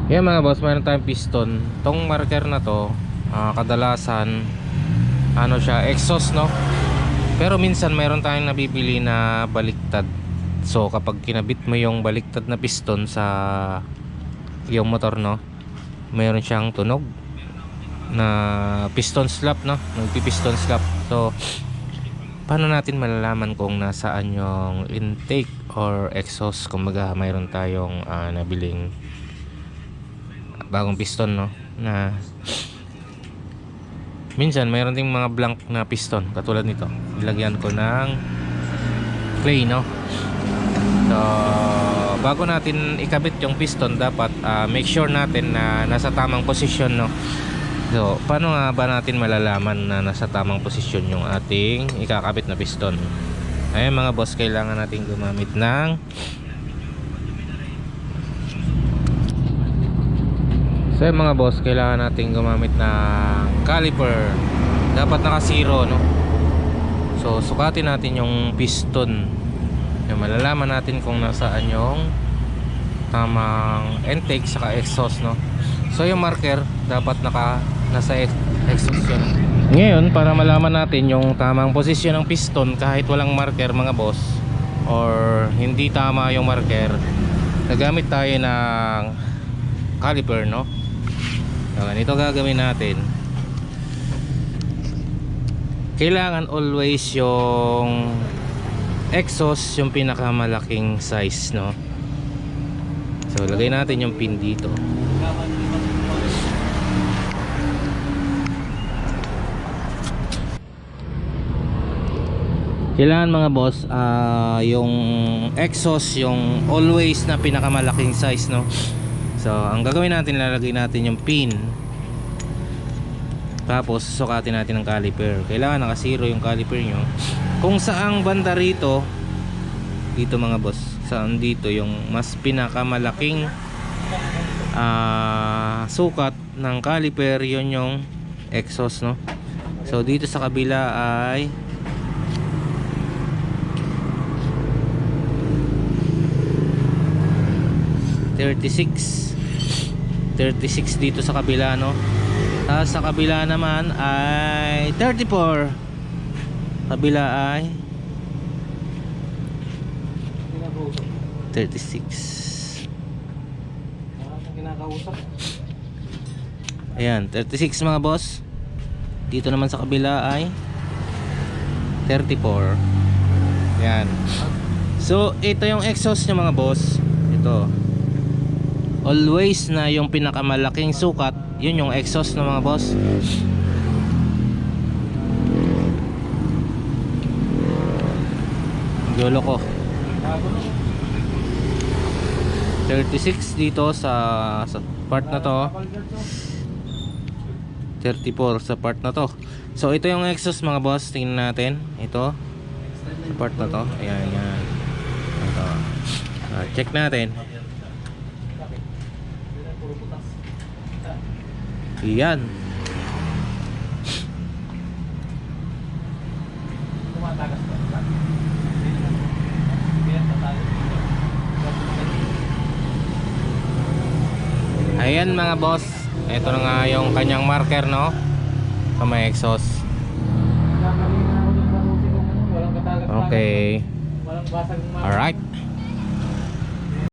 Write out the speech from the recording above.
Yan mga boss, mayroon tayong piston. Tong marker na to, kadalasan ano siya, exhaust no. Pero minsan mayroon tayong nabibili na baliktad. So kapag kinabit mo yung baliktad na piston sa yung motor no, mayroon siyang tunog na piston slap no, nagpi-piston slap. So paano natin malalaman kung nasaan yung intake or exhaust? Kumbaga mayroon tayong nabiling bagong piston no, na minsan mayroon ding mga blank na piston katulad nito, nilagyan ko ng clay no. So bago natin ikabit yung piston, dapat make sure natin na nasa tamang posisyon no. So paano nga ba natin malalaman na nasa tamang posisyon yung ating ikakabit na piston? Ayun mga boss, kailangan natin gumamit ng mga boss, kailangan natin gumamit ng caliper. Dapat naka zero no. So sukatin natin yung piston, yung malalaman natin kung nasaan yung tamang intake saka exhaust no. So yung marker dapat nasa exhaust yun. Ngayon para malaman natin yung tamang posisyon ng piston kahit walang marker mga boss, or hindi tama yung marker, nagamit tayo ng caliper no. So, ganito gagawin natin. Kailangan always yung exhaust yung pinakamalaking size no. So lagay natin yung pin dito. Kailangan mga boss yung exhaust yung always na pinakamalaking size no. So ang gagawin natin, lalagay natin yung pin, tapos sukatin natin ng caliper. Kailangan naka zero yung caliper nyo. Kung saang banda rito, dito mga boss, saan dito yung mas pinakamalaking sukat ng caliper, yun yung exhaust no. So dito sa kabila ay 36 dito sa kabila no. Sa kabila naman ay 34. Kabila ay 36. Ayan, 36 mga boss. Dito naman sa kabila ay 34. Ayan. So ito yung exhaust nya mga boss. Ito always na yung pinakamalaking sukat, yun yung exhaust ng mga boss. Yolo ko 36 dito sa part na to, 34 sa part na to. So ito yung exhaust mga boss. Tingnan natin ito sa part na to. Ayan, yan ito. Check natin. Yan. Ayan mga boss, ito na nga yung kanyang marker no, sa may exhaust. Okay. Alright.